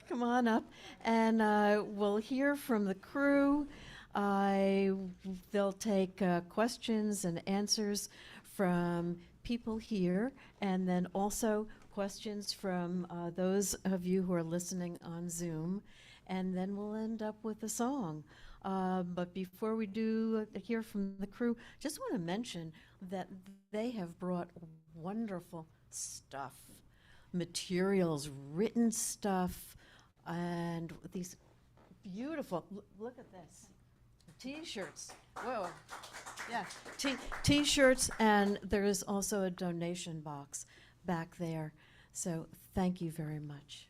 Come on up, and we'll hear from the crew. They'll take questions and answers from people here, and then also questions from those of you who are listening on Zoom, and then we'll end up with a song. But before we do hear from the crew, just want to mention that they have brought wonderful stuff, materials, written stuff, and these beautiful, look at this, T-shirts. Whoa, yeah, T-shirts, and there is also a donation box back there. So thank you very much.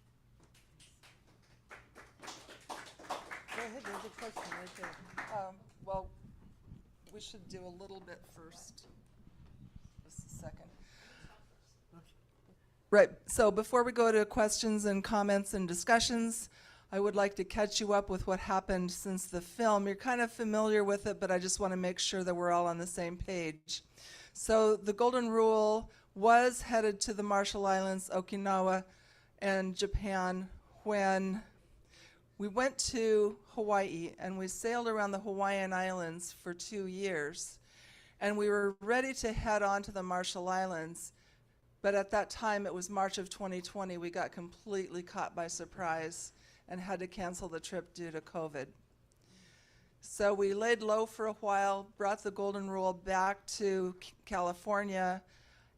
Go ahead, there's a question right there. Well, we should do a little bit first. Just a second. Right, so before we go to questions and comments and discussions, I would like to catch you up with what happened since the film. You're kind of familiar with it, but I just want to make sure that we're all on the same page. So the Golden Rule was headed to the Marshall Islands, Okinawa, and Japan when we went to Hawaii, and we sailed around the Hawaiian Islands for 2 years. And we were ready to head on to the Marshall Islands. But at that time, it was March of 2020, we got completely caught by surprise and had to cancel the trip due to COVID. So we laid low for a while, brought the Golden Rule back to California,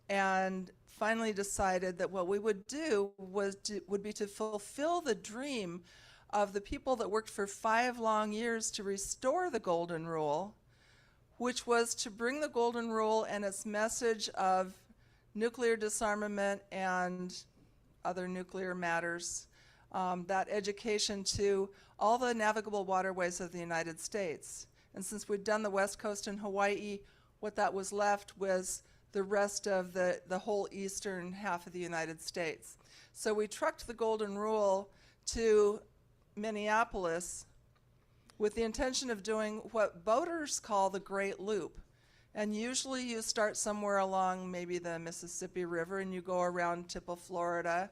and finally decided that what we would do would be to fulfill the dream of the people that worked for 5 long years to restore the Golden Rule, which was to bring the Golden Rule and its message of nuclear disarmament and other nuclear matters, that education to all the navigable waterways of the United States. And since we'd done the West Coast and Hawaii, what that was left was the rest of the whole eastern half of the United States. So we trucked the Golden Rule to Minneapolis with the intention of doing what boaters call the Great Loop. And usually you start somewhere along maybe the Mississippi River and you go around Tipple, Florida,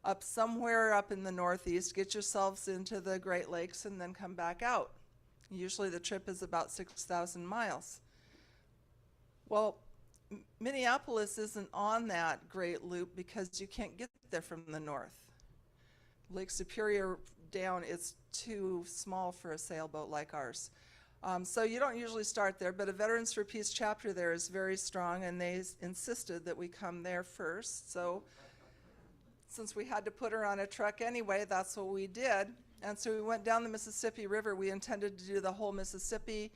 up somewhere up in the northeast, get yourselves into the Great Lakes and then come back out. Usually the trip is about 6,000 miles. Well, Minneapolis isn't on that Great Loop because you can't get there from the north. Lake Superior down is too small for a sailboat like ours. So you don't usually start there, but a Veterans for Peace chapter there is very strong, and they insisted that we come there first. So since we had to put her on a truck anyway, that's what we did. And so we went down the Mississippi River. We intended to do the whole Mississippi,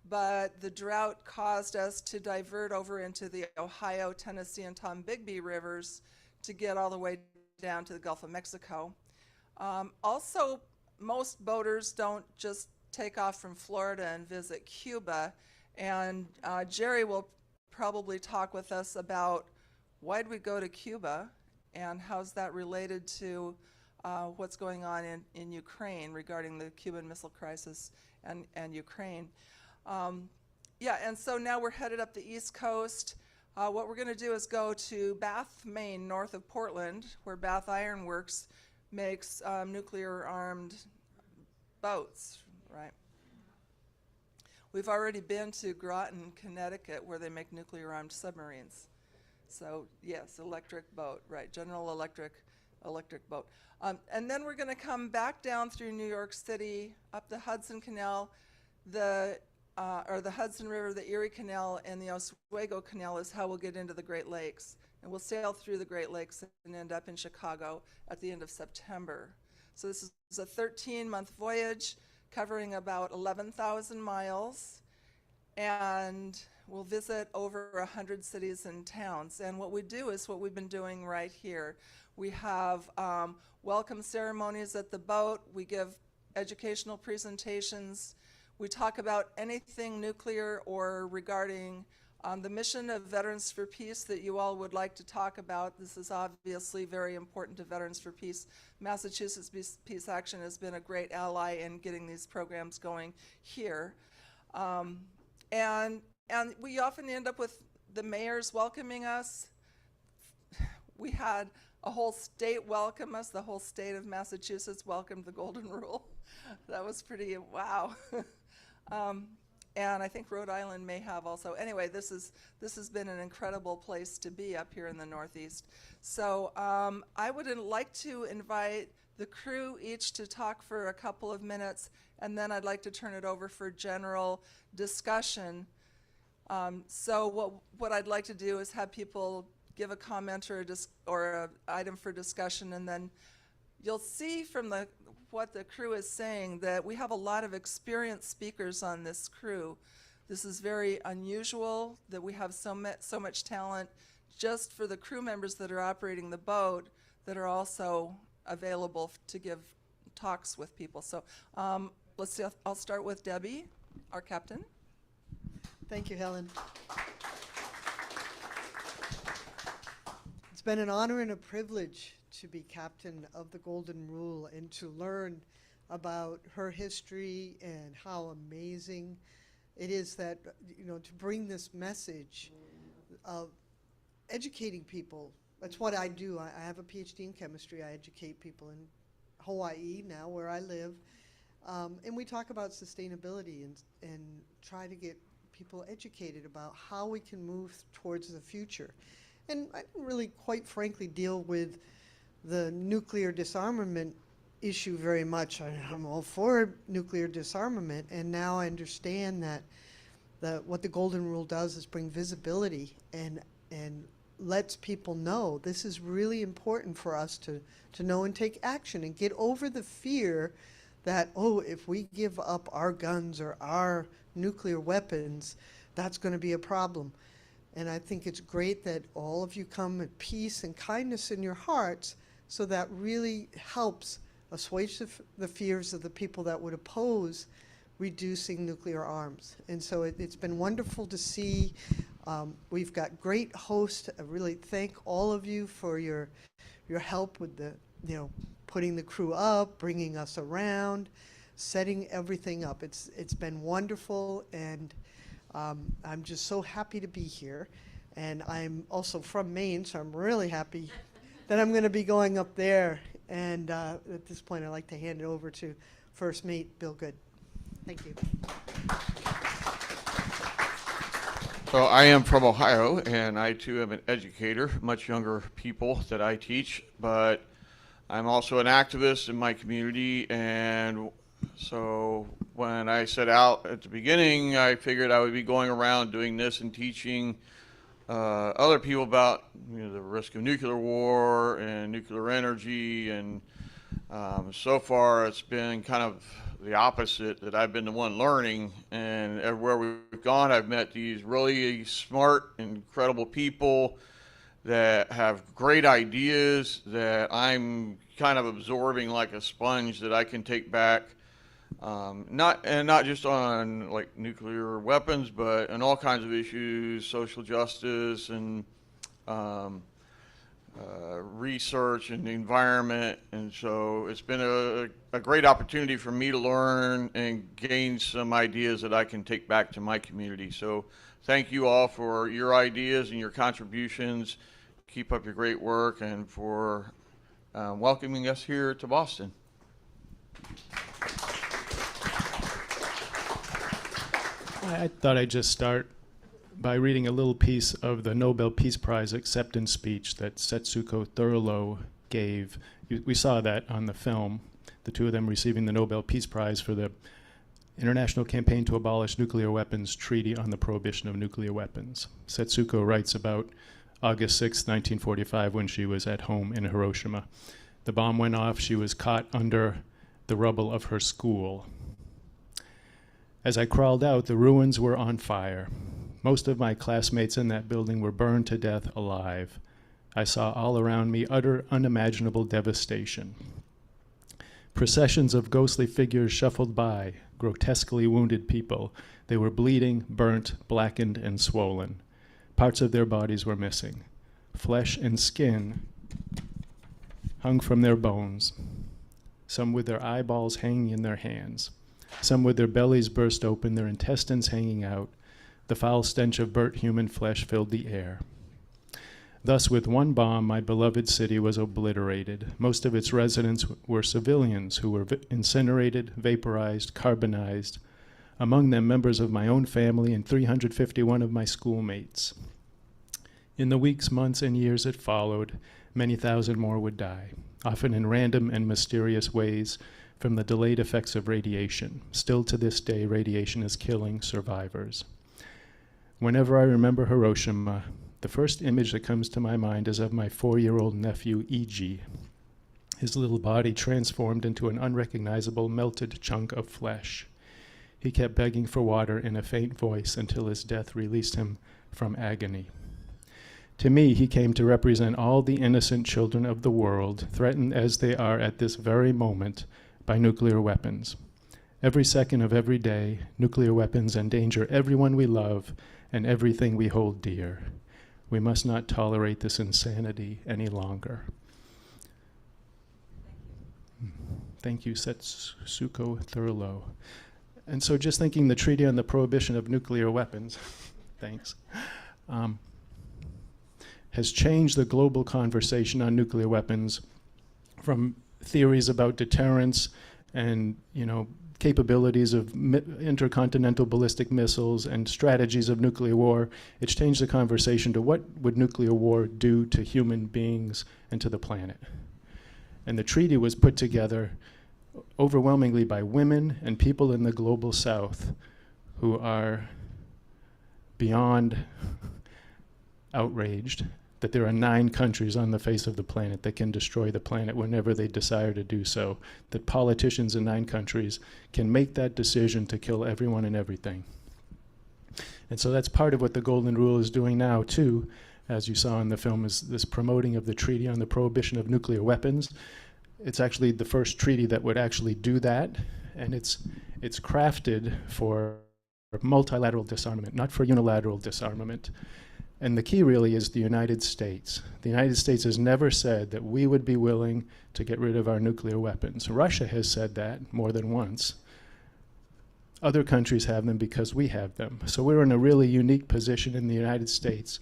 but the drought caused us to divert over into the Ohio, Tennessee, and Tombigbee rivers to get all the way down to the Gulf of Mexico. Also, most boaters don't just take off from Florida and visit Cuba, and Jerry will probably talk with us about why'd we go to Cuba and how's that related to what's going on in Ukraine regarding the Cuban Missile Crisis and Ukraine. Yeah, and so now we're headed up the East Coast. What we're going to do is go to Bath, Maine, north of Portland, where Bath Iron Works makes nuclear-armed boats, right? We've already been to Groton, Connecticut, where they make nuclear-armed submarines. So yes, electric boat, right? General Electric boat. And then we're going to come back down through New York City, up the Hudson Canal, or the Hudson River, the Erie Canal, and the Oswego Canal is how we'll get into the Great Lakes. And we'll sail through the Great Lakes and end up in Chicago at the end of September. So this is a 13-month voyage covering about 11,000 miles, and we'll visit over 100 cities and towns. And what we do is what we've been doing right here. We have welcome ceremonies at the boat. We give educational presentations. We talk about anything nuclear or regarding the mission of Veterans for Peace that you all would like to talk about. This is obviously very important to Veterans for Peace. Massachusetts Peace Action has been a great ally in getting these programs going here. And we often end up with the mayors welcoming us. We had a whole state welcomed us. The whole state of Massachusetts welcomed the Golden Rule. That was pretty, wow. And I think Rhode Island may have also. Anyway, this has been an incredible place to be up here in the Northeast. So I would like to invite the crew each to talk for a couple of minutes, and then I'd like to turn it over for general discussion. So what I'd like to do is have people give a comment or an item for discussion, and then you'll see from what the crew is saying that we have a lot of experienced speakers on this crew. This is very unusual that we have so much talent just for the crew members that are operating the boat that are also available to give talks with people. So let's see, I'll start with Debbie, our captain. Thank you, Helen. It's been an honor and a privilege to be captain of the Golden Rule and to learn about her history and how amazing it is that, to bring this message of educating people. That's what I do. I have a PhD in chemistry. I educate people in Hawaii now, where I live. And we talk about sustainability and try to get people educated about how we can move towards the future. And I didn't really, quite frankly, deal with the nuclear disarmament issue very much. I'm all for nuclear disarmament, and now I understand that what the Golden Rule does is bring visibility and lets people know this is really important for us to know and take action and get over the fear that, if we give up our guns or our nuclear weapons, that's going to be a problem. And I think it's great that all of you come with peace and kindness in your hearts, so that really helps assuage the fears of the people that would oppose reducing nuclear arms. And so it's been wonderful to see. We've got great hosts. I really thank all of you for your help with the, putting the crew up, bringing us around, setting everything up. It's been wonderful, and I'm just so happy to be here. And I'm also from Maine, so I'm really happy that I'm going to be going up there. And at this point, I'd like to hand it over to First Mate Bill Good. Thank you. So I am from Ohio, and I too am an educator, much younger people that I teach, but I'm also an activist in my community. And so when I set out at the beginning, I figured I would be going around doing this and teaching other people about the risk of nuclear war and nuclear energy. And so far it's been kind of the opposite, that I've been the one learning, and everywhere we've gone I've met these really smart, incredible people that have great ideas that I'm kind of absorbing like a sponge that I can take back, not just on like nuclear weapons, but on all kinds of issues, social justice and research and the environment. And so it's been a great opportunity for me to learn and gain some ideas that I can take back to my community. So thank you all for your ideas and your contributions. Keep up your great work, and for welcoming us here to Boston. I thought I'd just start by reading a little piece of the Nobel Peace Prize acceptance speech that Setsuko Thurlow gave. We saw that on the film, the two of them receiving the Nobel Peace Prize for the International Campaign to Abolish Nuclear Weapons Treaty on the Prohibition of Nuclear Weapons. Setsuko writes about August 6, 1945, when she was at home in Hiroshima. The bomb went off. She was caught under the rubble of her school. As I crawled out, the ruins were on fire. Most of my classmates in that building were burned to death alive. I saw all around me utter, unimaginable devastation. Processions of ghostly figures shuffled by, grotesquely wounded people. They were bleeding, burnt, blackened, and swollen. Parts of their bodies were missing. Flesh and skin hung from their bones, some with their eyeballs hanging in their hands, some with their bellies burst open, their intestines hanging out. The foul stench of burnt human flesh filled the air. Thus, with one bomb, my beloved city was obliterated. Most of its residents were civilians who were incinerated, vaporized, carbonized, among them members of my own family and 351 of my schoolmates. In the weeks, months, and years that followed, many thousand more would die, often in random and mysterious ways from the delayed effects of radiation. Still to this day, radiation is killing survivors. Whenever I remember Hiroshima, the first image that comes to my mind is of my 4-year-old nephew, E.G., his little body transformed into an unrecognizable melted chunk of flesh. He kept begging for water in a faint voice until his death released him from agony. To me, he came to represent all the innocent children of the world, threatened as they are at this very moment by nuclear weapons. Every second of every day, nuclear weapons endanger everyone we love and everything we hold dear. We must not tolerate this insanity any longer. Thank you, Setsuko Thurlow. And so just thinking the Treaty on the Prohibition of Nuclear Weapons, thanks, has changed the global conversation on nuclear weapons from theories about deterrence and, capabilities of intercontinental ballistic missiles and strategies of nuclear war. It's changed the conversation to what would nuclear war do to human beings and to the planet. And the treaty was put together overwhelmingly by women and people in the global south who are beyond outraged that there are 9 countries on the face of the planet that can destroy the planet whenever they desire to do so, that politicians in 9 countries can make that decision to kill everyone and everything. And so that's part of what the Golden Rule is doing now, too, as you saw in the film, is this promoting of the Treaty on the Prohibition of Nuclear Weapons. It's actually the first treaty that would actually do that, and it's crafted for multilateral disarmament, not for unilateral disarmament. And the key really is the United States. The United States has never said that we would be willing to get rid of our nuclear weapons. Russia has said that more than once. Other countries have them because we have them. So we're in a really unique position in the United States.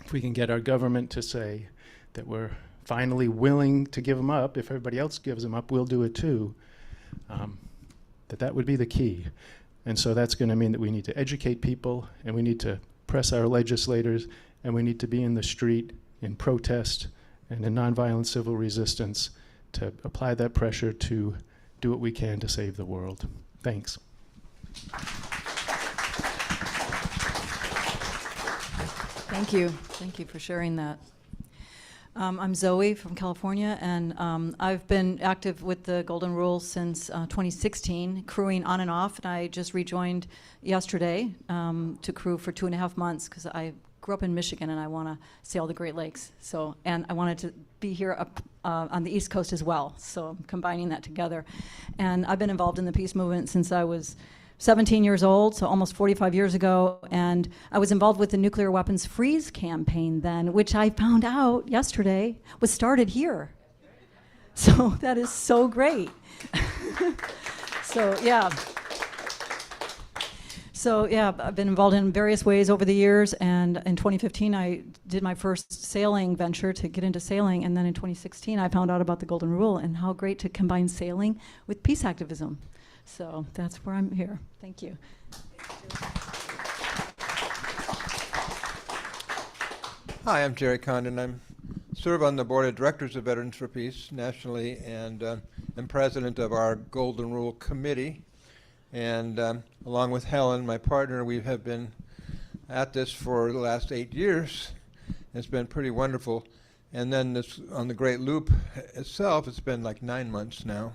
If we can get our government to say that we're finally willing to give them up, if everybody else gives them up, we'll do it too, that would be the key. And so that's going to mean that we need to educate people, and we need to press our legislators, and we need to be in the street in protest and in nonviolent civil resistance to apply that pressure to do what we can to save the world. Thanks. Thank you. Thank you for sharing that. I'm Zoe from California, and I've been active with the Golden Rule since 2016, crewing on and off, and I just rejoined yesterday to crew for 2.5 months because I grew up in Michigan and I want to sail the Great Lakes. And I wanted to be here up on the East Coast as well, so I'm combining that together. And I've been involved in the peace movement since I was 17 years old, so almost 45 years ago, and I was involved with the Nuclear Weapons Freeze campaign then, which I found out yesterday was started here. So that is so great. So yeah, I've been involved in various ways over the years, and in 2015 I did my first sailing venture to get into sailing, and then in 2016 I found out about the Golden Rule and how great to combine sailing with peace activism. So that's where I'm here. Thank you. Hi, I'm Jerry Condon. I serve on the board of directors of Veterans for Peace nationally, and am president of our Golden Rule Committee. And along with Helen, my partner, we have been at this for the last 8 years. It's been pretty wonderful. And then this, on the Great Loop itself, it's been like 9 months now.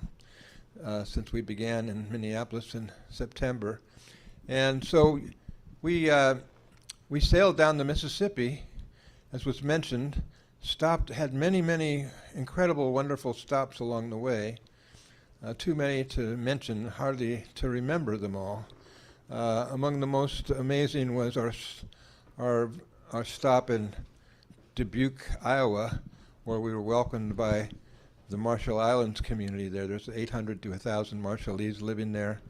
Since we began in Minneapolis in September. And so we sailed down the Mississippi, as was mentioned, had many incredible, wonderful stops along the way. Too many to mention, hardly to remember them all. Among the most amazing was our stop in Dubuque, Iowa, where we were welcomed by the Marshall Islands community there. There's 800 to 1,000 Marshallese living there.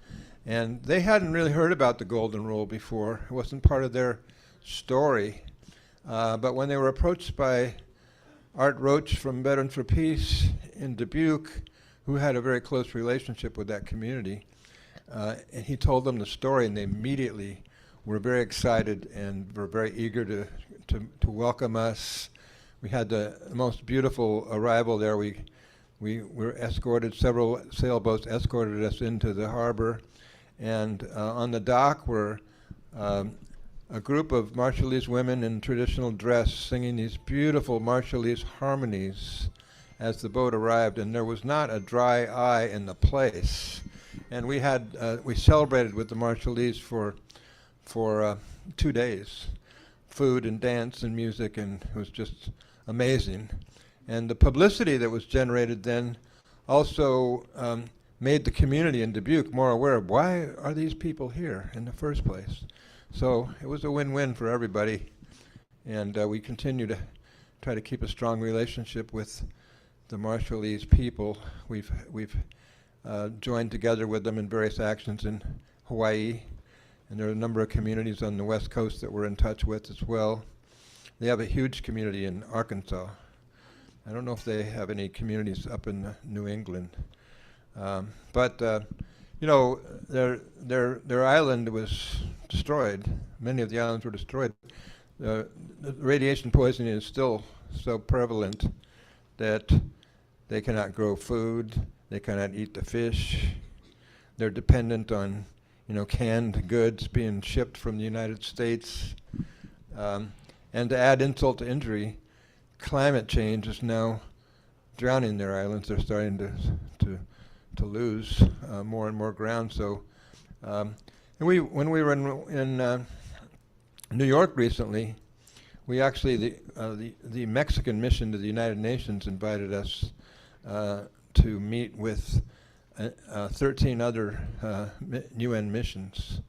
And they hadn't really heard about the Golden Rule before. It wasn't part of their story. But when they were approached by Art Roach from Veterans for Peace in Dubuque, who had a very close relationship with that community, and he told them the story, and they immediately were very excited and were very eager to welcome us. We had the most beautiful arrival there. We were escorted, several sailboats escorted us into the harbor, and on the dock were a group of Marshallese women in traditional dress singing these beautiful Marshallese harmonies as the boat arrived, and there was not a dry eye in the place. And we celebrated with the Marshallese for 2 days, food and dance and music, and it was just amazing. And the publicity that was generated then also made the community in Dubuque more aware of why are these people here in the first place. So it was a win-win for everybody, and we continue to try to keep a strong relationship with the Marshallese people. We've joined together with them in various actions in Hawaii, and there are a number of communities on the West Coast that we're in touch with as well. They have a huge community in Arkansas. I don't know if they have any communities up in New England, but you know, their island was destroyed. Many of the islands were destroyed. The radiation poisoning is still so prevalent that they cannot grow food, they cannot eat the fish. They're dependent on, you know, canned goods being shipped from the United States. And to add insult to injury, climate change is now drowning their islands. They're starting to lose more and more ground. So, and when we were in New York recently, we actually the Mexican mission to the United Nations invited us to meet with 13 other UN missions.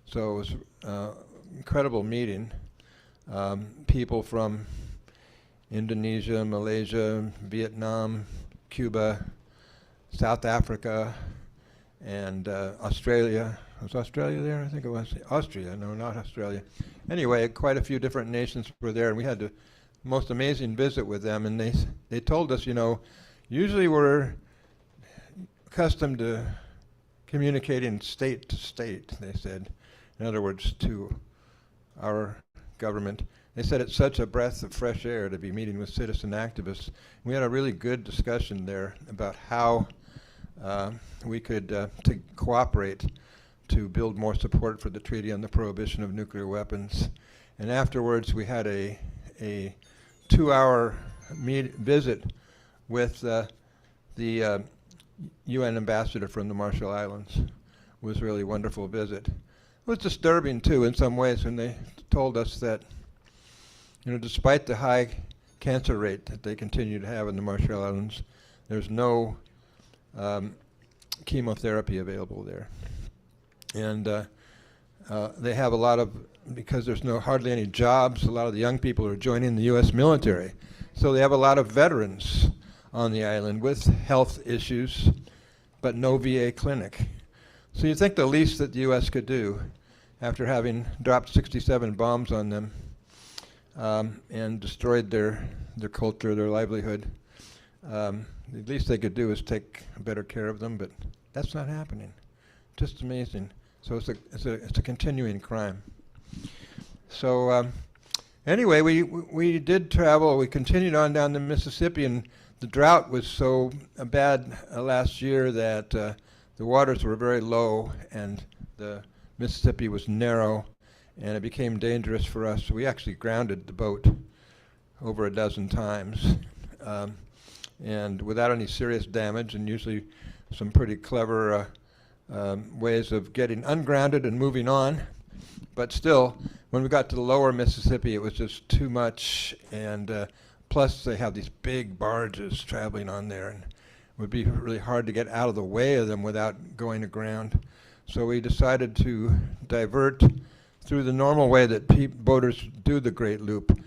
So it was an incredible meeting. People from Indonesia, Malaysia, Vietnam, Cuba, South Africa, and Australia. Was Australia there? I think it was. Austria, no, not Australia. Anyway, quite a few different nations were there, and we had the most amazing visit with them, and they told us, you know, usually we're accustomed to communicating state to state, they said. In other words, to our government. They said it's such a breath of fresh air to be meeting with citizen activists. We had a really good discussion there about how we could to cooperate to build more support for the Treaty on the Prohibition of Nuclear Weapons. And afterwards, we had a 2-hour visit with the UN ambassador from the Marshall Islands. It was a really wonderful visit. It was disturbing, too, in some ways, when they told us that, you know, despite the high cancer rate that they continue to have in the Marshall Islands, there's no chemotherapy available there. And they have a lot of, because there's hardly any jobs, a lot of the young people are joining the U.S. military. So they have a lot of veterans on the island with health issues, but no VA clinic. So you think the least that the U.S. could do, after having dropped 67 bombs on them and destroyed their culture, their livelihood, the least they could do is take better care of them, but that's not happening. Just amazing. So it's a continuing crime. So anyway, we did travel. We continued on down the Mississippi, and the drought was so bad last year that the waters were very low, and the Mississippi was narrow, and it became dangerous for us. So we actually grounded the boat over a dozen times, and without any serious damage, and usually some pretty clever ways of getting ungrounded and moving on. But still, when we got to the lower Mississippi, it was just too much, and plus they have these big barges traveling on there, and it would be really hard to get out of the way of them without going aground. So we decided to divert through the normal way that boaters do the Great Loop.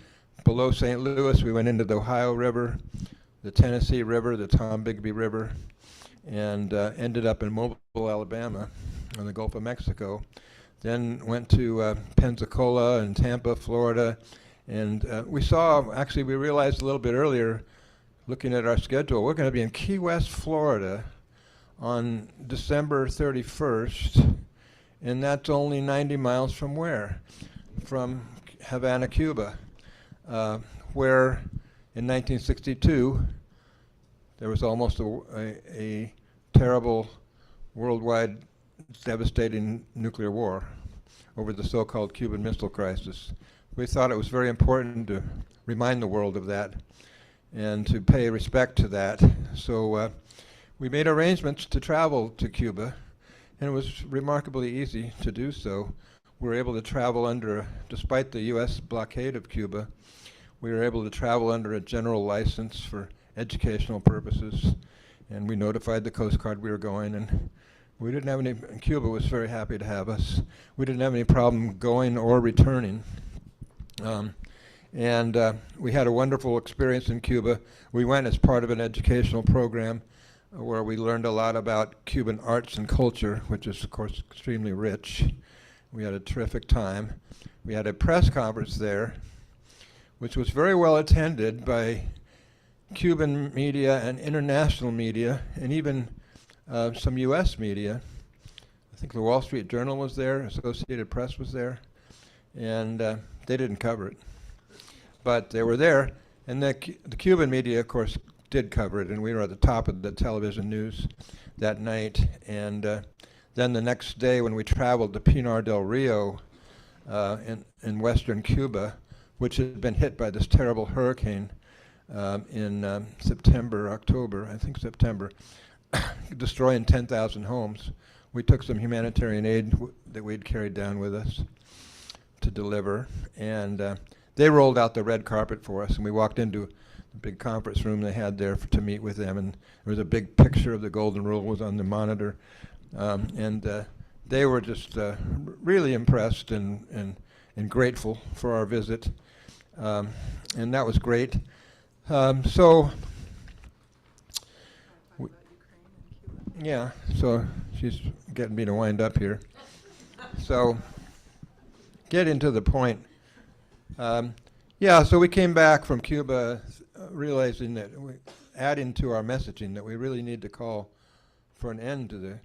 Below St. Louis, we went into the Ohio River, the Tennessee River, the Tombigbee River, and ended up in Mobile, Alabama, on the Gulf of Mexico. Then went to Pensacola and Tampa, Florida, And we realized a little bit earlier, looking at our schedule, we're going to be in Key West, Florida on December 31st, and that's only 90 miles from where? From Havana, Cuba, where in 1962 there was almost a terrible worldwide devastating nuclear war over the so-called Cuban Missile Crisis. We thought it was very important to remind the world of that and to pay respect to that. So we made arrangements to travel to Cuba, and it was remarkably easy to do so. We were able to travel despite the U.S. blockade of Cuba, we were able to travel under a general license for educational purposes, and we notified the Coast Guard we were going, and we didn't have any, Cuba was very happy to have us. We didn't have any problem going or returning. We had a wonderful experience in Cuba. We went as part of an educational program where we learned a lot about Cuban arts and culture, which is, of course, extremely rich. We had a terrific time. We had a press conference there, which was very well attended by Cuban media and international media, and even some U.S. media. I think the Wall Street Journal was there, Associated Press was there, and they didn't cover it. But they were there, and the Cuban media, of course, did cover it, and we were at the top of the television news that night. And then the next day when we traveled to Pinar del Rio in western Cuba, which had been hit by this terrible hurricane in September, destroying 10,000 homes. We took some humanitarian aid that we'd carried down with us to deliver, and they rolled out the red carpet for us, and we walked into the big conference room they had there to meet with them, and there was a big picture of the Golden Rule was on the monitor, and they were just really impressed and grateful for our visit, and that was great. So she's getting me to wind up here. So get into the point. So we came back from Cuba realizing that adding to our messaging that we really need to call for an end to the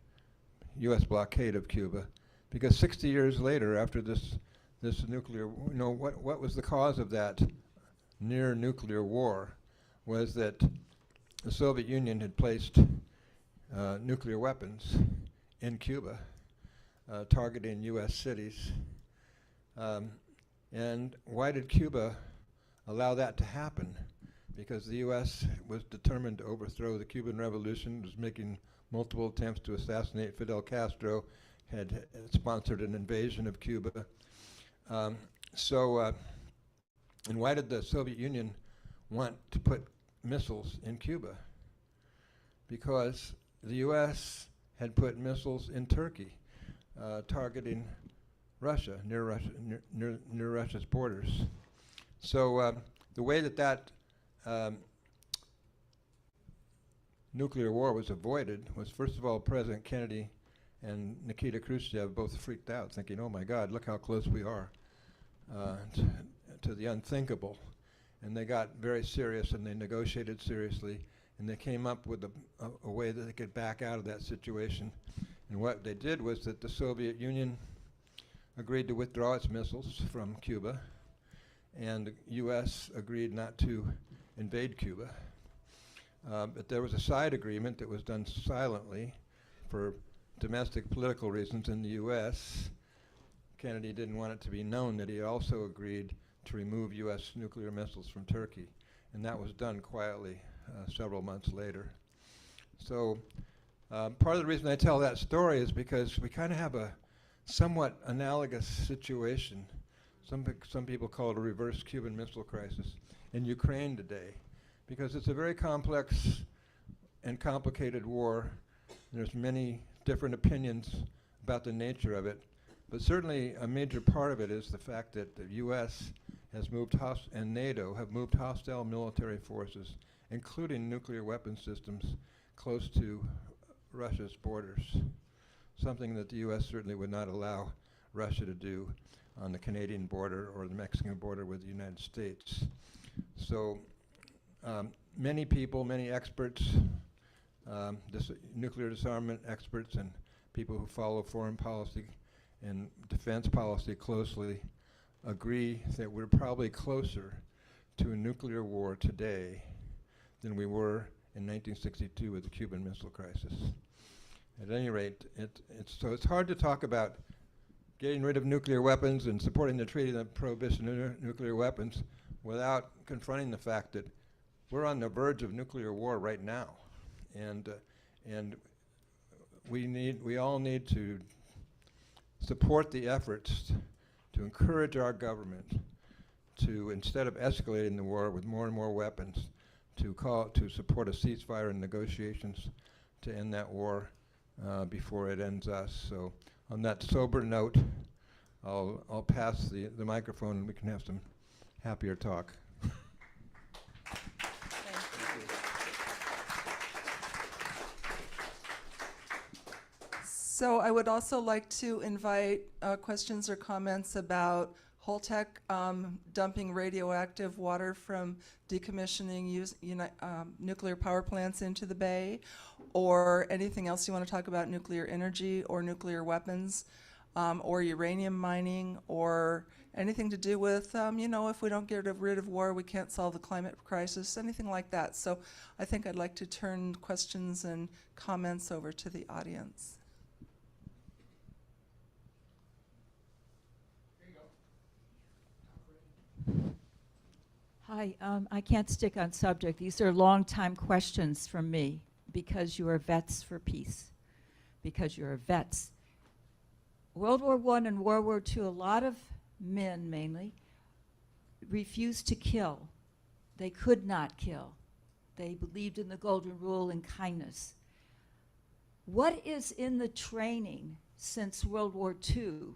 U.S. blockade of Cuba, because 60 years later, after this nuclear, what was the cause of that near nuclear war? Was that the Soviet Union had placed nuclear weapons in Cuba, targeting U.S. cities. And why did Cuba allow that to happen? Because the U.S. was determined to overthrow the Cuban Revolution, was making multiple attempts to assassinate Fidel Castro, had sponsored an invasion of Cuba. And why did the Soviet Union want to put missiles in Cuba? Because the U.S. had put missiles in Turkey, targeting Russia, near Russia's borders. So the way that nuclear war was avoided was, first of all, President Kennedy and Nikita Khrushchev both freaked out, thinking, oh my God, look how close we are to the unthinkable. And they got very serious, and they negotiated seriously, and they came up with a way that they could back out of that situation. And what they did was that the Soviet Union agreed to withdraw its missiles from Cuba, and the U.S. agreed not to invade Cuba. But there was a side agreement that was done silently for domestic political reasons in the U.S. Kennedy didn't want it to be known that he also agreed to remove U.S. nuclear missiles from Turkey, and that was done quietly several months later. So part of the reason I tell that story is because we kind of have a somewhat analogous situation. Some people call it a reverse Cuban Missile Crisis in Ukraine today, because it's a very complex and complicated war. There's many different opinions about the nature of it, but certainly a major part of it is the fact that the U.S. has moved and NATO have moved hostile military forces, including nuclear weapon systems, close to Russia's borders, something that the U.S. certainly would not allow Russia to do. on the Canadian border or the Mexican border with the United States. So many people, many experts, nuclear disarmament experts and people who follow foreign policy and defense policy closely agree that we're probably closer to a nuclear war today than we were in 1962 with the Cuban Missile Crisis. At any rate, it's hard to talk about getting rid of nuclear weapons and supporting the Treaty of Prohibition of Nuclear Weapons without confronting the fact that we're on the verge of nuclear war right now, and we all need to support the efforts to encourage our government to, instead of escalating the war with more and more weapons, to support a ceasefire and negotiations to end that war before it ends us. So on that sober note, I'll pass the microphone and we can have some happier talk. So I would also like to invite questions or comments about Holtec dumping radioactive water from decommissioning nuclear power plants into the bay, or anything else you want to talk about nuclear energy or nuclear weapons, or uranium mining, or anything to do with, if we don't get rid of war, we can't solve the climate crisis, anything like that. So I think I'd like to turn questions and comments over to the audience. Hi, I can't stick on subject. These are long-time questions from me because you are vets for peace, because you're vets. World War I and World War II, a lot of men mainly refused to kill. They could not kill. They believed in the golden rule and kindness. What is in the training since World War II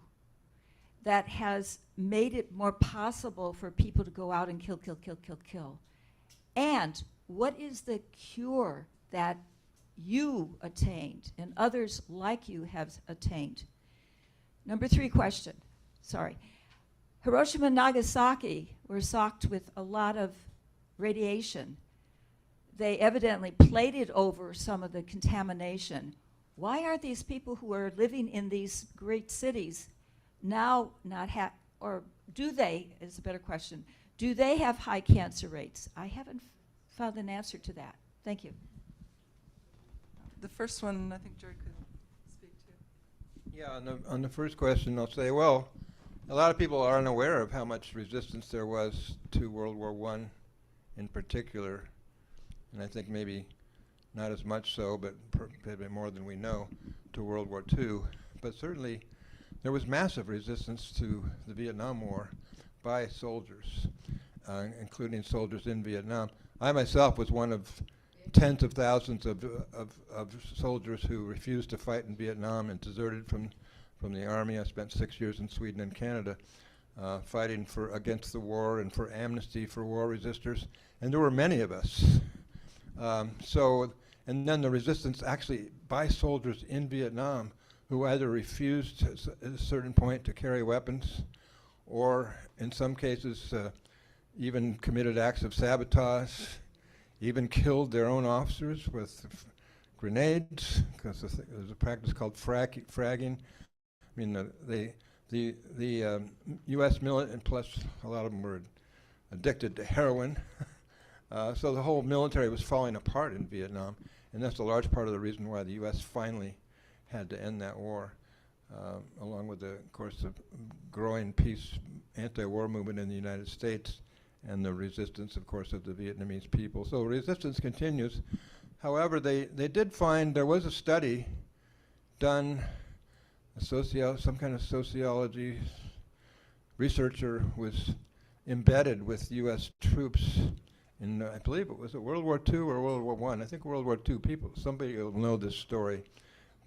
that has made it more possible for people to go out and kill? And what is the cure that you attained and others like you have attained? Number 3 question, sorry. Hiroshima and Nagasaki were socked with a lot of radiation. They evidently plated over some of the contamination. Why are these people who are living in these great cities now not have, or do they, is a better question, do they have high cancer rates? I haven't found an answer to that. Thank you. The first one, I think Jerry could speak to. Yeah, on the first question, I'll say, well, a lot of people aren't aware of how much resistance there was to World War I in particular, and I think maybe not as much so, but a bit more than we know, to World War II. But certainly, there was massive resistance to the Vietnam War by soldiers, including soldiers in Vietnam. I myself was one of tens of thousands of soldiers who refused to fight in Vietnam and deserted from the army. I spent 6 years in Sweden and Canada fighting against the war and for amnesty for war resistors, and there were many of us. And then the resistance actually by soldiers in Vietnam who either refused at a certain point to carry weapons, or in some cases even committed acts of sabotage, even killed their own officers with grenades, because there's a practice called fragging. I mean, the U.S. military, and plus a lot of them were addicted to heroin, so the whole military was falling apart in Vietnam, and that's a large part of the reason why the U.S. finally had to end that war, along with, of course, the growing peace anti-war movement in the United States and the resistance, of course, of the Vietnamese people. So resistance continues. However, they did find there was a study done, some kind of sociology researcher was embedded with U.S. troops in, I believe it was World War II or World War I. I think World War II. Somebody will know this story.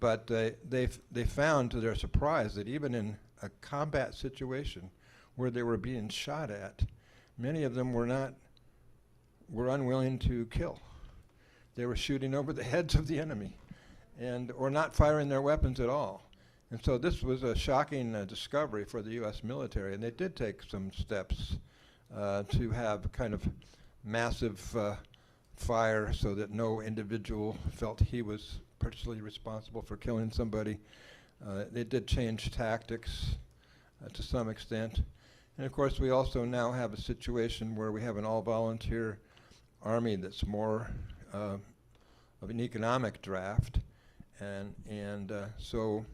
But they found, to their surprise, that even in a combat situation where they were being shot at, many of them were unwilling to kill. They were shooting over the heads of the enemy, or not firing their weapons at all. And so this was a shocking discovery for the U.S. military, and they did take some steps to have kind of massive fire so that no individual felt he was personally responsible for killing somebody. They did change tactics to some extent. And of course, we also now have a situation where we have an all-volunteer army that's more of an economic draft. And so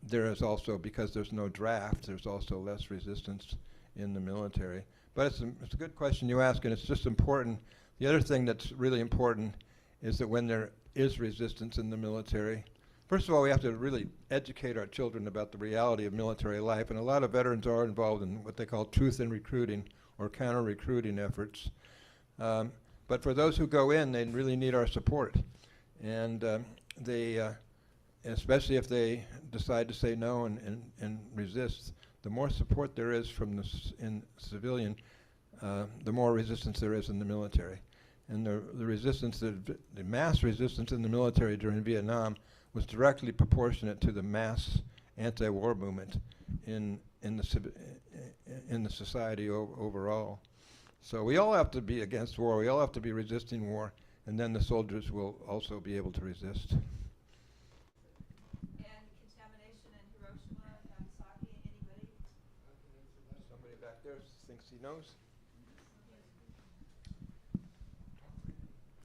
there is also, because there's no draft, there's also less resistance in the military. But it's a good question you ask, and it's just important. The other thing that's really important is that when there is resistance in the military, first of all, we have to really educate our children about the reality of military life, and a lot of veterans are involved in what they call truth in recruiting or counter-recruiting efforts. But for those who go in, they really need our support. And especially if they decide to say no and resist, the more support there is from in civilian, the more resistance there is in the military. And the resistance, the mass resistance in the military during Vietnam was directly proportionate to the mass anti-war movement in the society overall. So we all have to be against war. We all have to be resisting war, and then the soldiers will also be able to resist. And contamination in Hiroshima and Nagasaki, anybody? Somebody back there thinks he knows.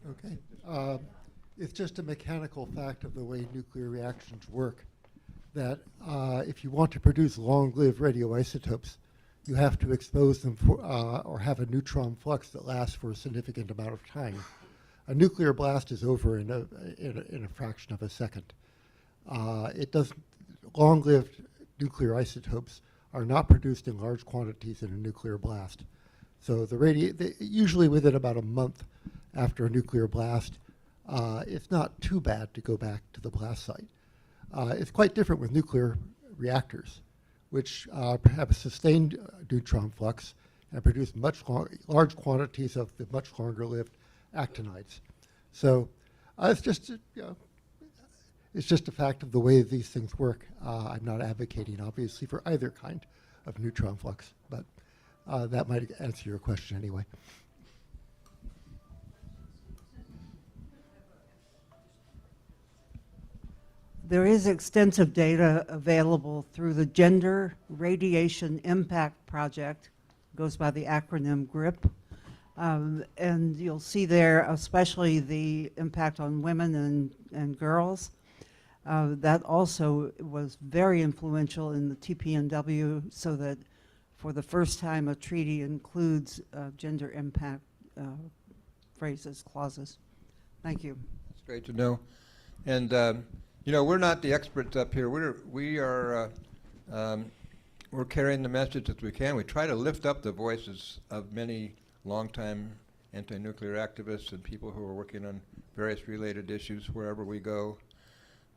Okay. It's just a mechanical fact of the way nuclear reactions work that if you want to produce long-lived radioisotopes, you have to expose them for, or have a neutron flux that lasts for a significant amount of time. A nuclear blast is over in a fraction of a second. Long-lived nuclear isotopes are not produced in large quantities in a nuclear blast. So usually within about a month after a nuclear blast, it's not too bad to go back to the blast site. It's quite different with nuclear reactors, which have a sustained neutron flux and produce large quantities of the much longer-lived actinides. So it's just a fact of the way these things work. I'm not advocating, obviously, for either kind of neutron flux, but that might answer your question anyway. There is extensive data available through the Gender Radiation Impact Project, goes by the acronym GRIP. And you'll see there especially the impact on women and girls. That also was very influential in the TPNW, so that for the first time a treaty includes gender impact phrases, clauses. Thank you. It's great to know. And you know, we're not the experts up here. We're carrying the message as we can. We try to lift up the voices of many longtime anti-nuclear activists and people who are working on various related issues wherever we go.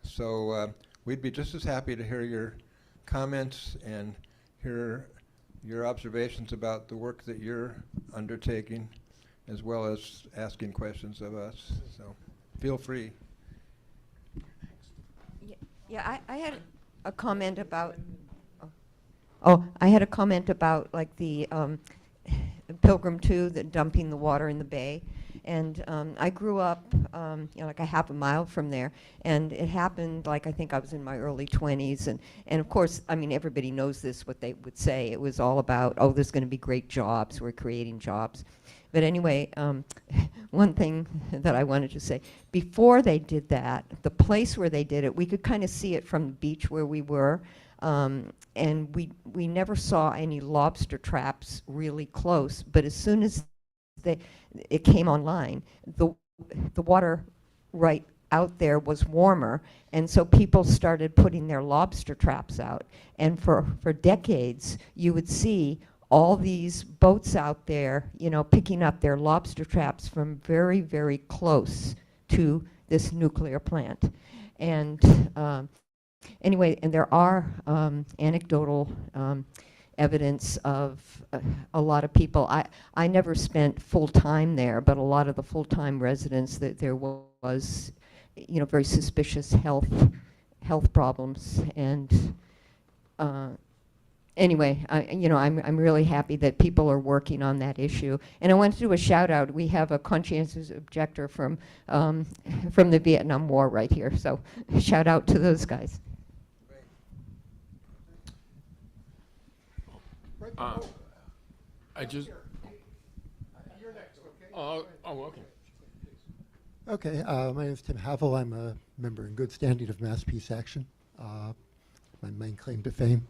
So we'd be just as happy to hear your comments and hear your observations about the work that you're undertaking, as well as asking questions of us. So feel free. Yeah, I had a comment about. I had a comment about like the Pilgrim 2, the dumping the water in the bay, and I grew up, like a half a mile from there, and it happened like I think I was in my early 20s, and of course, I mean everybody knows this. What they would say, it was all about, oh, there's going to be great jobs. We're creating jobs. But anyway, one thing that I wanted to say, before they did that, the place where they did it, we could kind of see it from the beach where we were, and we never saw any lobster traps really close, but as soon as it came online, the water right out there was warmer, and so people started putting their lobster traps out, and for decades you would see all these boats out there, you know, picking up their lobster traps from very, very close to this nuclear plant. And anyway, and there are anecdotal evidence of a lot of people. I never spent full time there, but a lot of the full-time residents, that there was, you know, very suspicious health health problems. And anyway, I'm really happy that people are working on that issue. And I want to do a shout out. We have a conscientious objector from the Vietnam War right here. So shout out to those guys. I just. Oh, okay. Okay, my name is Tim Havel. I'm a member in good standing of Mass Peace Action, my main claim to fame.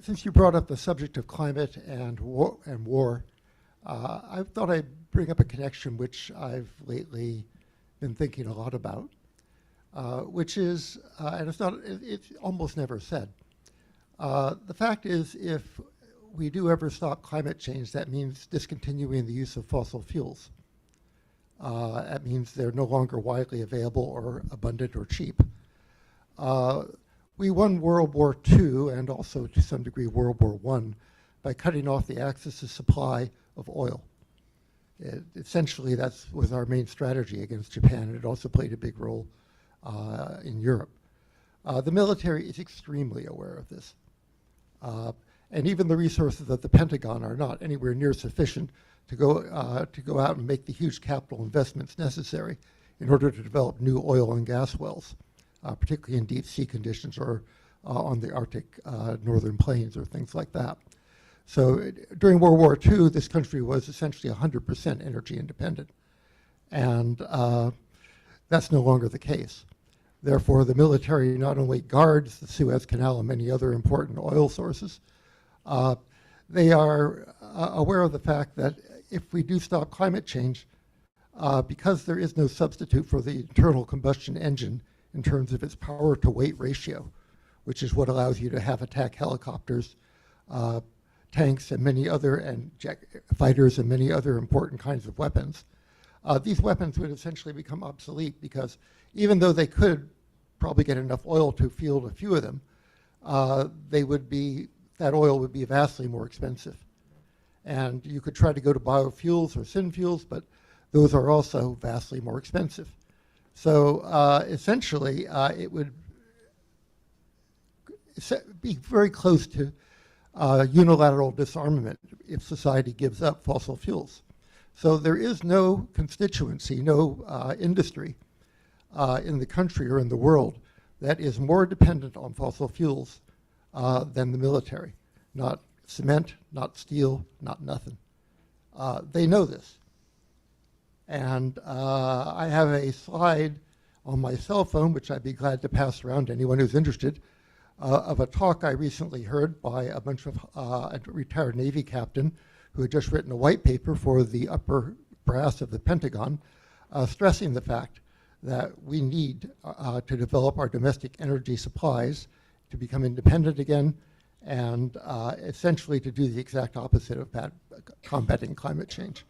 Since you brought up the subject of climate and war, I thought I'd bring up a connection which I've lately been thinking a lot about, which is, and it's almost never said. The fact is, if we do ever stop climate change, that means discontinuing the use of fossil fuels. That means they're no longer widely available or abundant or cheap. We won World War II and also to some degree World War I by cutting off the access to supply of oil. Essentially, that was our main strategy against Japan, and it also played a big role in Europe. The military is extremely aware of this. And even the resources of the Pentagon are not anywhere near sufficient to go out and make the huge capital investments necessary in order to develop new oil and gas wells, particularly in deep sea conditions or on the Arctic northern plains or things like that. So during World War II, this country was essentially 100% energy independent. And that's no longer the case. Therefore, the military not only guards the Suez Canal and many other important oil sources, they are aware of the fact that if we do stop climate change, because there is no substitute for the internal combustion engine in terms of its power to weight ratio, which is what allows you to have attack helicopters, tanks, and many other, fighters and many other important kinds of weapons. These weapons would essentially become obsolete because even though they could probably get enough oil to field a few of them, that oil would be vastly more expensive. And you could try to go to biofuels or synfuels, but those are also vastly more expensive. So essentially, it would be very close to unilateral disarmament if society gives up fossil fuels. So there is no constituency, no industry in the country or in the world that is more dependent on fossil fuels than the military. Not cement, not steel, not nothing. They know this. And I have a slide on my cell phone, which I'd be glad to pass around to anyone who's interested, of a talk I recently heard by a bunch of a retired Navy captain who had just written a white paper for the upper brass of the Pentagon, stressing the fact that we need to develop our domestic energy supplies to become independent again, and essentially to do the exact opposite of combating climate change.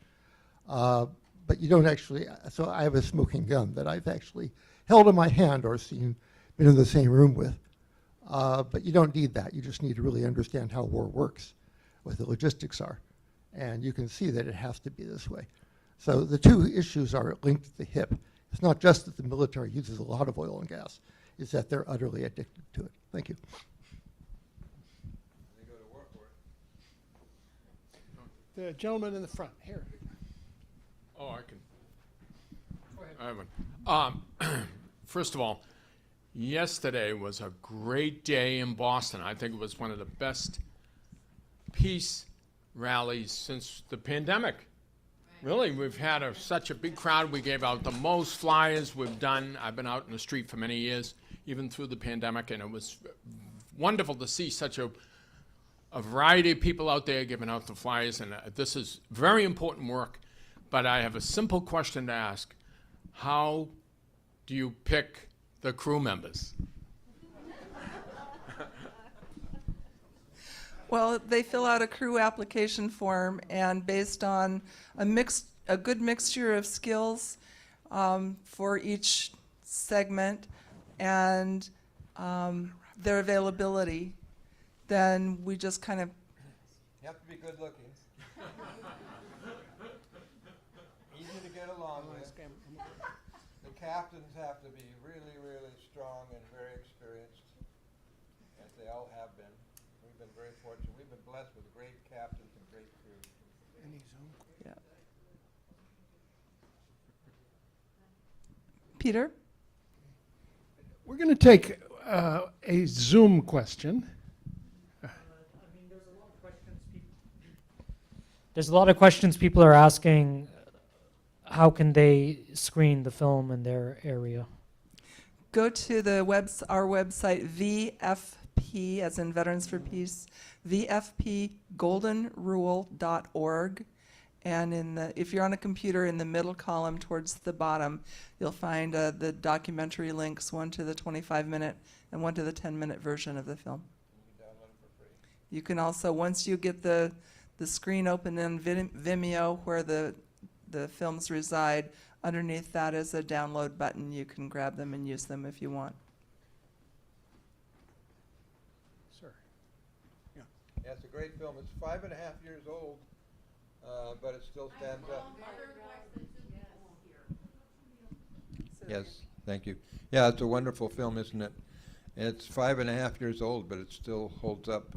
But you don't actually, so I have a smoking gun that I've actually held in my hand or been in the same room with. But you don't need that. You just need to really understand how war works, what the logistics are. And you can see that it has to be this way. So the two issues are linked at the hip. It's not just that the military uses a lot of oil and gas, it's that they're utterly addicted to it. Thank you. The gentleman in the front, here. Oh, I can. Go ahead. I have one. First of all, yesterday was a great day in Boston. I think it was one of the best peace rallies since the pandemic. Really, we've had such a big crowd. We gave out the most flyers we've done. I've been out in the street for many years, even through the pandemic, and it was wonderful to see such a variety of people out there giving out the flyers, and this is very important work. But I have a simple question to ask. How do you pick the crew members? Well, they fill out a crew application form, and based on a good mixture of skills for each segment and their availability, then we just kind of... You have to be good looking. Easy to get along with. The captains have to be really, really strong and very experienced, as they all have been. We've been very fortunate. We've been blessed with great captains and great crews. Any Zoom? Yeah. Peter? We're going to take a Zoom question. There's a lot of questions people are asking. How can they screen the film in their area? Go to our website, VFP, as in Veterans for Peace, vfpgoldenrule.org. And if you're on a computer, in the middle column towards the bottom, you'll find the documentary links, one to the 25-minute and one to the 10-minute version of the film. You can download them for free. You can also, once you get the screen open in Vimeo where the films reside, underneath that is a download button. You can grab them and use them if you want. Sir. Yeah, it's a great film. It's 5.5 years old, but it still stands up. Yes, thank you. Yeah, it's a wonderful film, isn't it? It's 5.5 years old, but it still holds up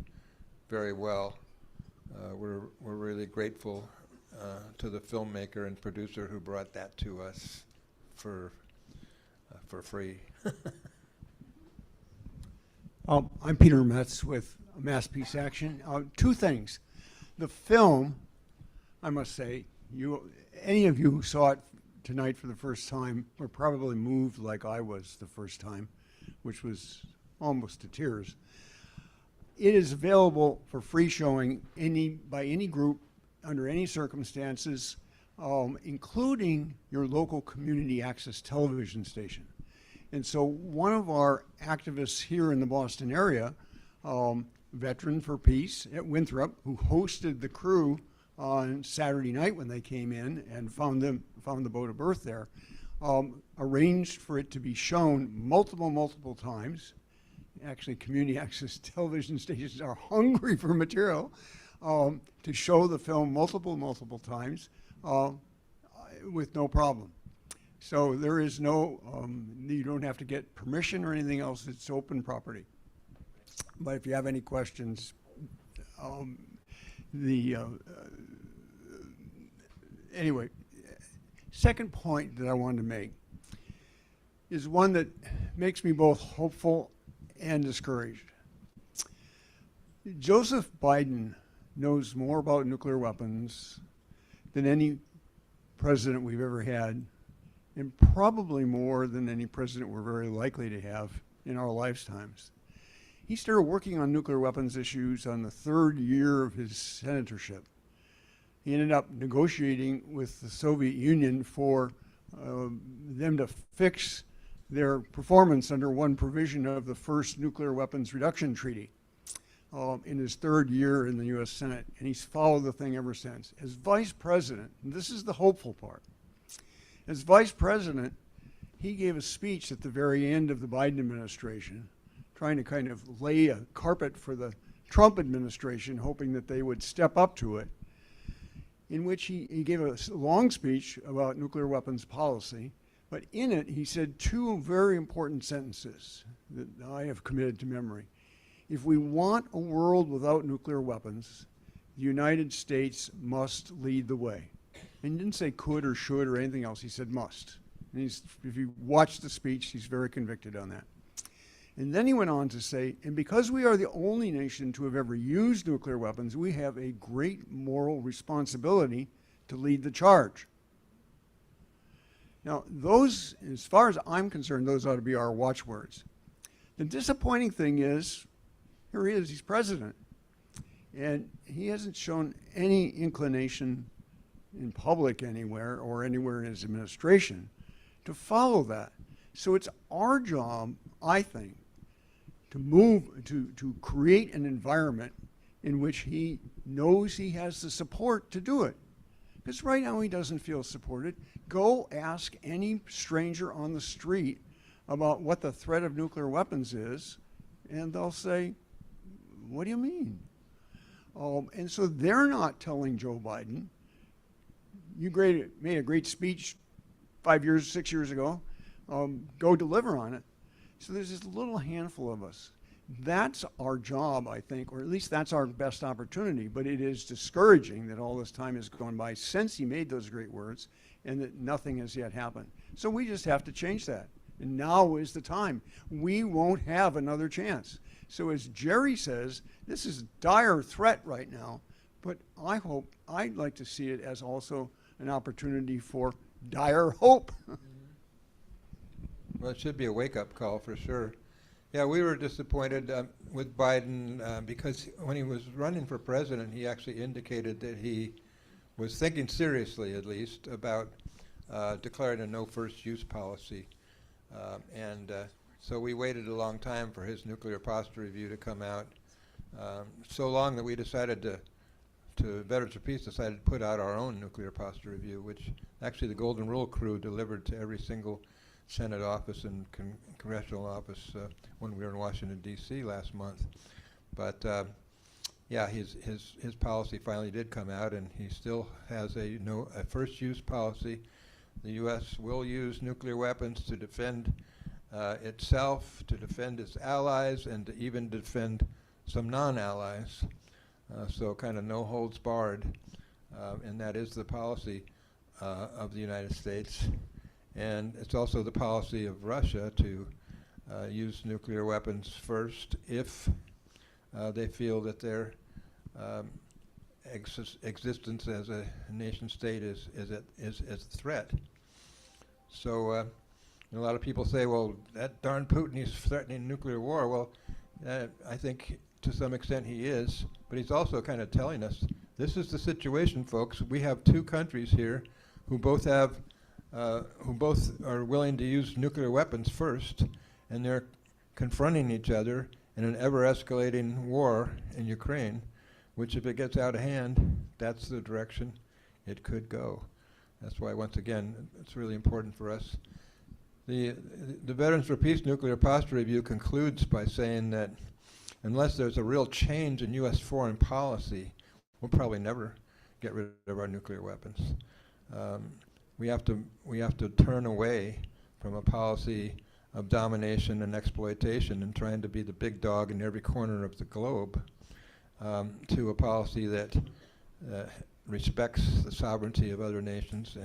very well. We're really grateful to the filmmaker and producer who brought that to us for free. I'm Peter Metz with Mass Peace Action. Two things. The film, I must say, any of you who saw it tonight for the first time were probably moved like I was the first time, which was almost to tears. It is available for free showing by any group under any circumstances, including your local community access television station. And so one of our activists here in the Boston area, Veteran for Peace at Winthrop, who hosted the crew on Saturday night when they came in and found the boat of birth there, arranged for it to be shown multiple times. Actually, community access television stations are hungry for material to show the film multiple times with no problem. So there is no, you don't have to get permission or anything else. It's open property. But if you have any questions, anyway, second point that I wanted to make is one that makes me both hopeful and discouraged. Joseph Biden knows more about nuclear weapons than any president we've ever had, and probably more than any president we're very likely to have in our lifetimes. He started working on nuclear weapons issues on the third year of his senatorship. He ended up negotiating with the Soviet Union for them to fix their performance under one provision of the first nuclear weapons reduction treaty in his third year in the U.S. Senate, and he's followed the thing ever since. As vice president, and this is the hopeful part, as vice president, he gave a speech at the very end of the Biden administration, trying to kind of lay a carpet for the Trump administration, hoping that they would step up to it, in which he gave a long speech about nuclear weapons policy. But in it, he said two very important sentences that I have committed to memory. If we want a world without nuclear weapons, the United States must lead the way. And he didn't say could or should or anything else. He said must. And if you watch the speech, he's very convicted on that. And then he went on to say, and because we are the only nation to have ever used nuclear weapons, we have a great moral responsibility to lead the charge. Now, those, as far as I'm concerned, those ought to be our watchwords. The disappointing thing is, here he is, he's president. And he hasn't shown any inclination in public anywhere or anywhere in his administration to follow that. So it's our job, I think, to create an environment in which he knows he has the support to do it. Because right now he doesn't feel supported. Go ask any stranger on the street about what the threat of nuclear weapons is, and they'll say, what do you mean? And so they're not telling Joe Biden, you made a great speech 6 years ago, go deliver on it. So there's this little handful of us. That's our job, I think, or at least that's our best opportunity. But it is discouraging that all this time has gone by since he made those great words and that nothing has yet happened. So we just have to change that. And now is the time. We won't have another chance. So as Jerry says, this is a dire threat right now, but I'd like to see it as also an opportunity for dire hope. Well, it should be a wake-up call for sure. Yeah, we were disappointed with Biden because when he was running for president, he actually indicated that he was thinking seriously, at least, about declaring a no first use policy. So we waited a long time for his nuclear posture review to come out. So long that we decided Veterans for Peace decided to put out our own nuclear posture review, which actually the Golden Rule crew delivered to every single Senate office and congressional office when we were in Washington, D.C. last month. But yeah, his policy finally did come out, and he still has a first use policy. The U.S. will use nuclear weapons to defend itself, to defend its allies, and to even defend some non-allies. So kind of no holds barred, and that is the policy of the United States. And it's also the policy of Russia to use nuclear weapons first if they feel that their existence as a nation state is a threat. So a lot of people say, well, that darn Putin, he's threatening nuclear war. Well, I think to some extent he is, but he's also kind of telling us, this is the situation, folks. We have two countries here who both are willing to use nuclear weapons first, and they're confronting each other in an ever-escalating war in Ukraine, which if it gets out of hand, that's the direction it could go. That's why, once again, it's really important for us. The Veterans for Peace Nuclear Posture Review concludes by saying that unless there's a real change in U.S. foreign policy, we'll probably never get rid of our nuclear weapons. We have to turn away from a policy of domination and exploitation and trying to be the big dog in every corner of the globe to a policy that respects the sovereignty of other nations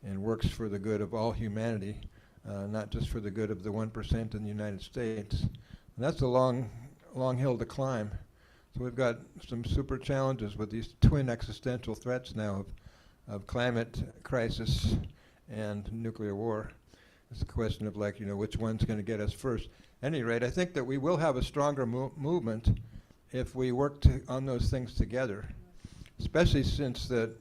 and works for the good of all humanity, not just for the good of the 1% in the United States. And that's a long hill to climb. So we've got some super challenges with these twin existential threats now of climate crisis and nuclear war. It's a question of which one's going to get us first. At any rate, I think that we will have a stronger movement if we work on those things together, especially since that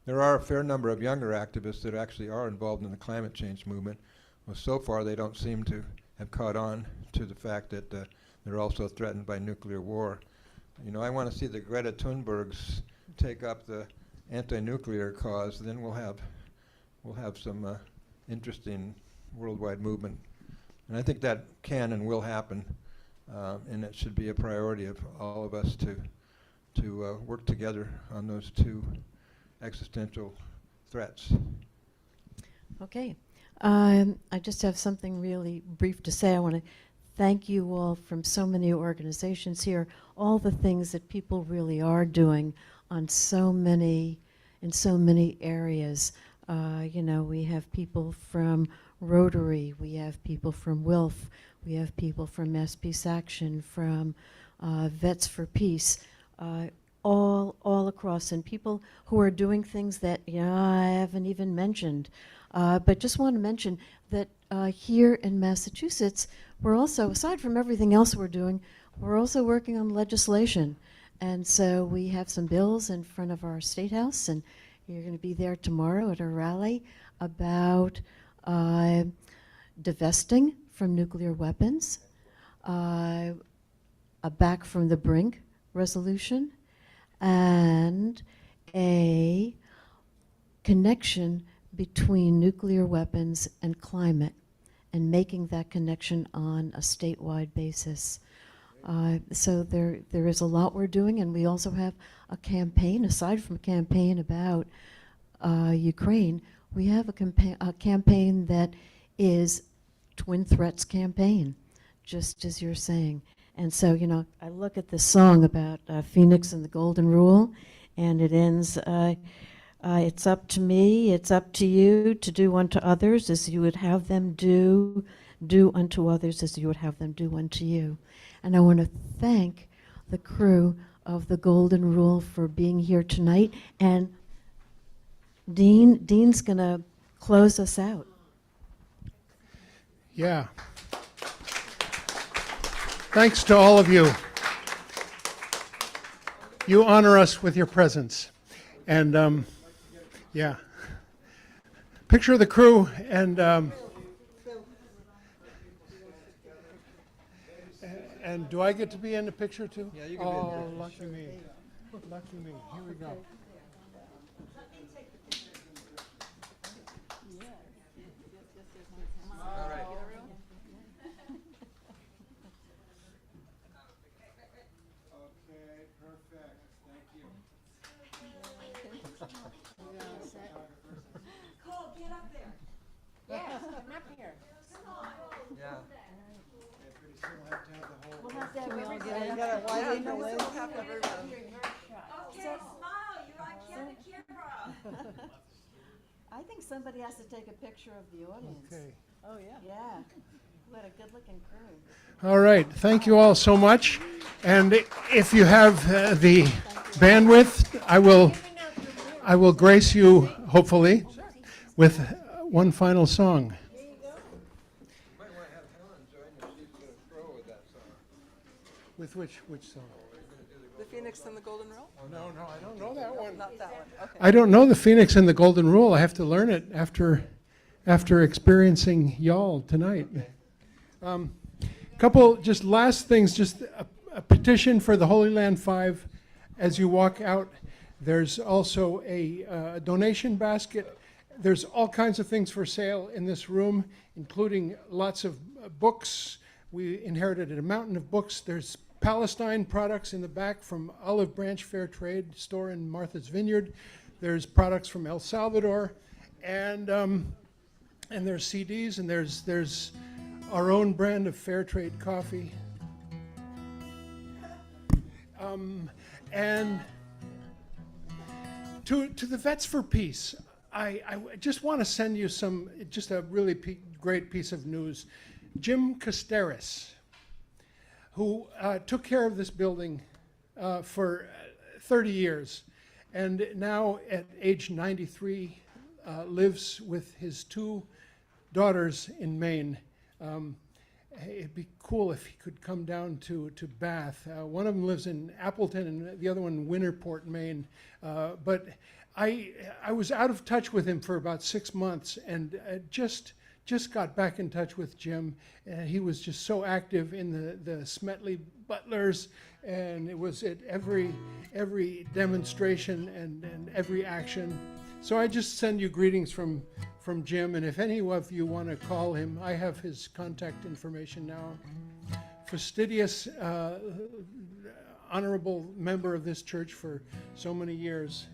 there are a fair number of younger activists that actually are involved in the climate change movement. Well, so far they don't seem to have caught on to the fact that they're also threatened by nuclear war. I want to see the Greta Thunbergs take up the anti-nuclear cause. Then we'll have some interesting worldwide movement, and I think that can and will happen, and it should be a priority of all of us to work together on those two existential threats. Okay. I just have something really brief to say. I want to thank you all from so many organizations here, all the things that people really are doing on in so many areas. We have people from Rotary, we have people from WILF, we have people from Mass Peace Action, from Vets for Peace, all across, and people who are doing things that I haven't even mentioned. But just want to mention that here in Massachusetts, we're also, aside from everything else we're doing, we're also working on legislation. And so we have some bills in front of our State House, and you're going to be there tomorrow at a rally about divesting from nuclear weapons, a Back from the Brink resolution, and a connection between nuclear weapons and climate, and making that connection on a statewide basis. So there is a lot we're doing, and we also have a campaign, aside from a campaign about Ukraine, we have a campaign that is Twin Threats campaign, just as you're saying. And so, you know, I look at this song about Phoenix and the Golden Rule, and it ends, it's up to me, it's up to you to do unto others as you would have them do unto others as you would have them do unto you. And I want to thank the crew of the Golden Rule for being here tonight. And Dean's going to close us out. Yeah. Thanks to all of you. You honor us with your presence. And yeah. Picture of the crew and do I get to be in the picture too? Yeah, you can be in the Oh, picture. lucky me. Lucky me. Here we go. All right. Okay, perfect. Thank you. Cole, get up there. Yes, come up here. Come on. Yeah. We'll have to have You gotta widen the lens. We'll have to have everyone. Okay, smile, you're on camera. I think somebody has to take a picture of the audience. Okay. Oh, yeah. Yeah. What a good-looking crew. All right. Thank you all so much. And if you have the bandwidth, I will grace you, hopefully, with one final song. Might want to have Helen join us. She's going to throw with that song. With which song? The Phoenix and the Golden Rule? Oh, no, I don't know that one. Not that one, okay. I don't know the Phoenix and the Golden Rule. I have to learn it after experiencing y'all tonight. Couple just last things, just a petition for the Holy Land 5 as you walk out. There's also a donation basket. There's all kinds of things for sale in this room, including lots of books. We inherited a mountain of books. There's Palestine products in the back from Olive Branch Fair Trade store in Martha's Vineyard. There's products from El Salvador, and there's CDs, and there's our own brand of fair trade coffee. And to the Vets for Peace, I just want to send you just a really great piece of news. Jim Casteris, who took care of this building for 30 years, and now at age 93 lives with his 2 daughters in Maine. It'd be cool if he could come down to Bath. One of them lives in Appleton and the other one in Winterport, Maine. But I was out of touch with him for about 6 months, and just got back in touch with Jim. And he was just so active in the Smetley Butlers, and it was at every demonstration and every action. So I just send you greetings from Jim, and if any of you want to call him, I have his contact information now. Fastidious, honorable member of this church for so many years.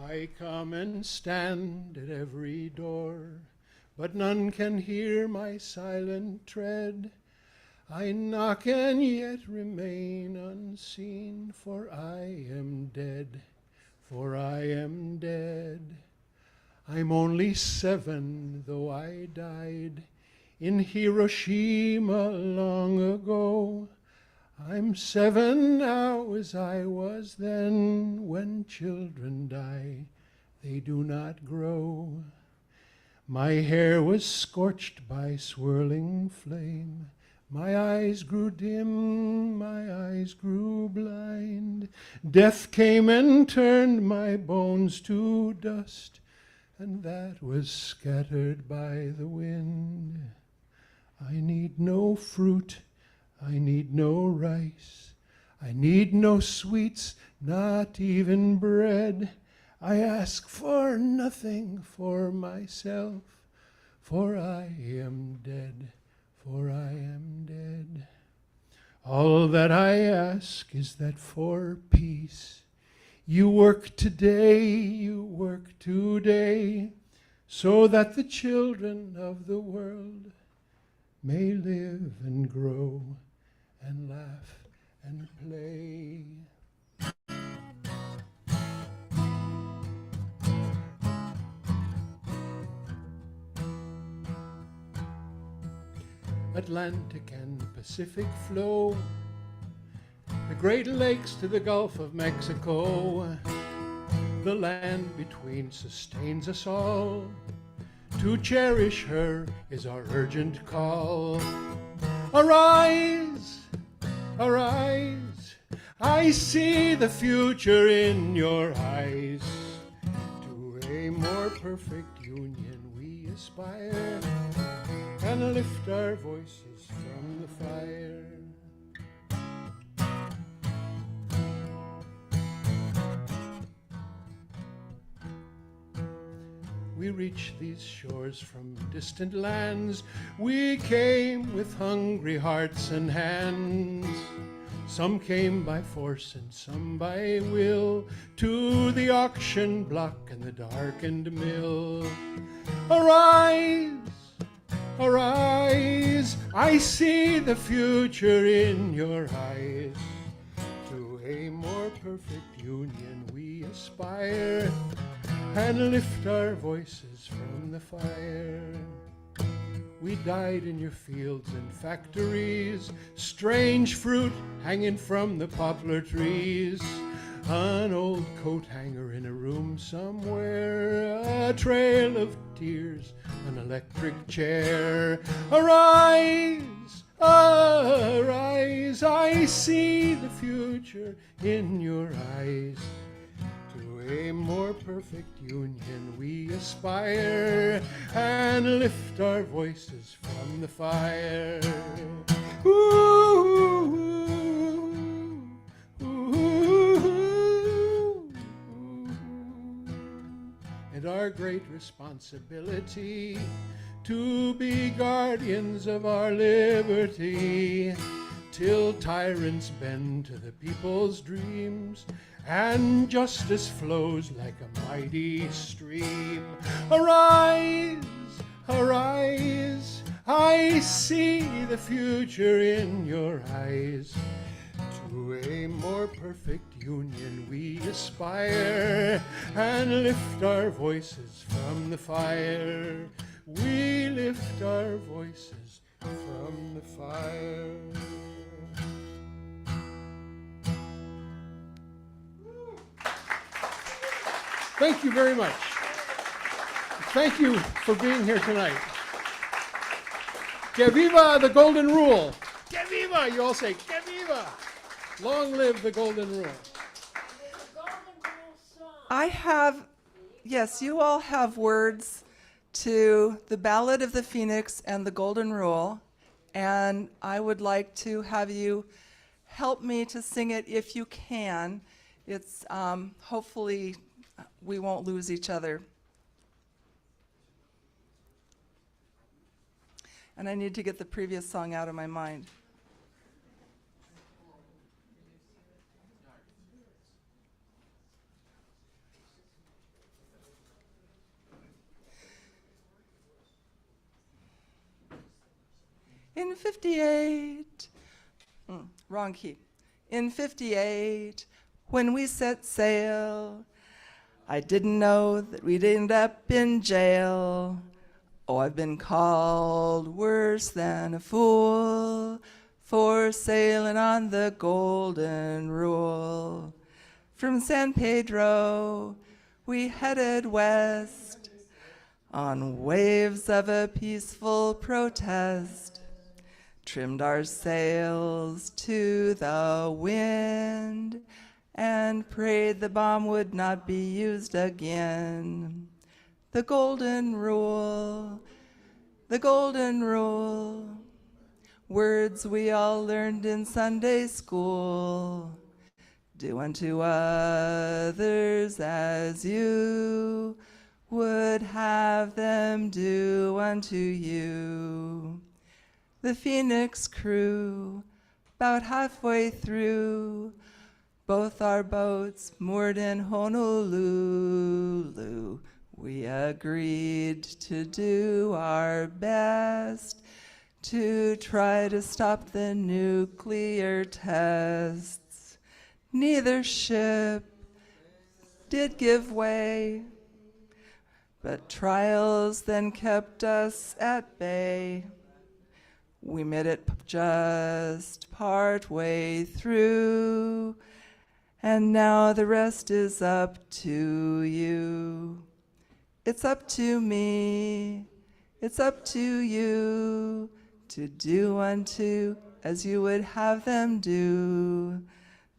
I come and stand at every door, but none can hear my silent tread. I knock and yet remain unseen, for I am dead, for I am dead. I'm only 7, though I died in Hiroshima long ago. I'm 7 now as I was then. When children die, they do not grow. My hair was scorched by swirling flame. My eyes grew dim, my eyes grew blind. Death came and turned my bones to dust, and that was scattered by the wind. I need no fruit, I need no rice, I need no sweets, not even bread. I ask for nothing for myself, for I am dead, for I am dead. All that I ask is that for peace you work today, so that the children of the world may live and grow and laugh and play. Atlantic and Pacific flow, the Great Lakes to the Gulf of Mexico. The land between sustains us all. To cherish her is our urgent call. Arise, arise, I see the future in your eyes. To a more perfect union we aspire, and lift our voices from the fire. We reach these shores from distant lands. We came with hungry hearts and hands. Some came by force and some by will, to the auction block and the darkened mill. Arise, arise, I see the future in your eyes. To a more perfect union we aspire, and lift our voices from the fire. We died in your fields and factories, strange fruit hanging from the poplar trees. An old coat hanger in a room somewhere, a trail of tears, an electric chair. Arise, arise, I see the future in your eyes. To a more perfect union we aspire, and lift our voices from the fire. Ooh, ooh, ooh. And our great responsibility to be guardians of our liberty, till tyrants bend to the people's dreams, and justice flows like a mighty stream. Arise, arise, I see the future in your eyes. To a more perfect union we aspire, and lift our voices from the fire. We lift our voices from the fire. Thank you very much. Thank you for being here tonight. Que viva the golden rule. Que viva, you all say, que viva. Long live the golden rule. I have, yes, you all have words to the Ballad of the Phoenix and the Golden Rule, and I would like to have you help me to sing it if you can. It's hopefully we won't lose each other. And I need to get the previous song out of my mind. In 58, wrong key. In 58, when we set sail, I didn't know that we'd end up in jail. Oh, I've been called worse than a fool for sailing on the Golden Rule. From San Pedro, we headed west on waves of a peaceful protest, trimmed our sails to the wind, and prayed the bomb would not be used again. The Golden Rule, the Golden Rule, words we all learned in Sunday school. Do unto others as you would have them do unto you. The Phoenix crew, about halfway through, both our boats moored in Honolulu, We agreed to do our best to try to stop the nuclear tests. Neither ship did give way, but trials then kept us at bay. We made it just part way through, and now the rest is up to you. It's up to me, it's up to you, to do unto as you would have them do.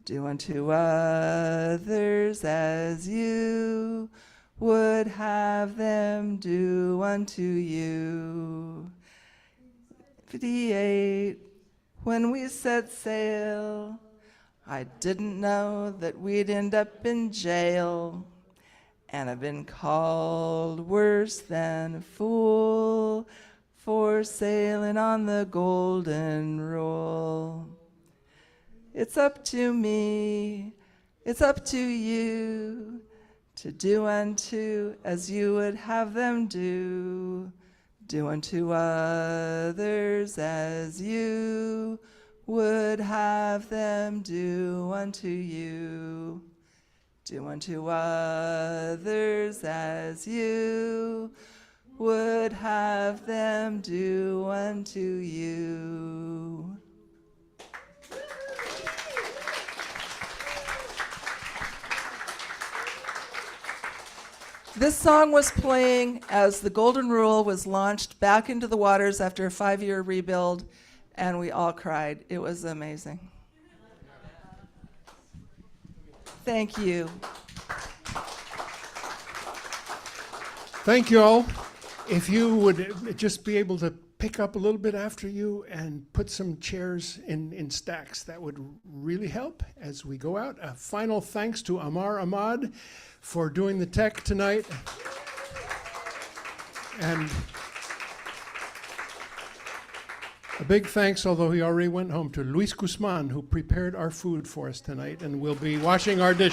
Do unto others as you would have them do unto you. 58, when we set sail, I didn't know that we'd end up in jail. And I've been called worse than a fool for sailing on the Golden Rule. It's up to me, it's up to you, to do unto as you would have them do. Do unto others as you would have them do unto you. Do unto others as you would have them do unto you. This song was playing as the Golden Rule was launched back into the waters after a 5-year rebuild, and we all cried. It was amazing. Thank you. Thank you all. If you would just be able to pick up a little bit after you and put some chairs in stacks, that would really help as we go out. A final thanks to Amar Ahmad for doing the tech tonight. And a big thanks, although he already went home, to Luis Guzman, who prepared our food for us tonight and will be washing our dishes.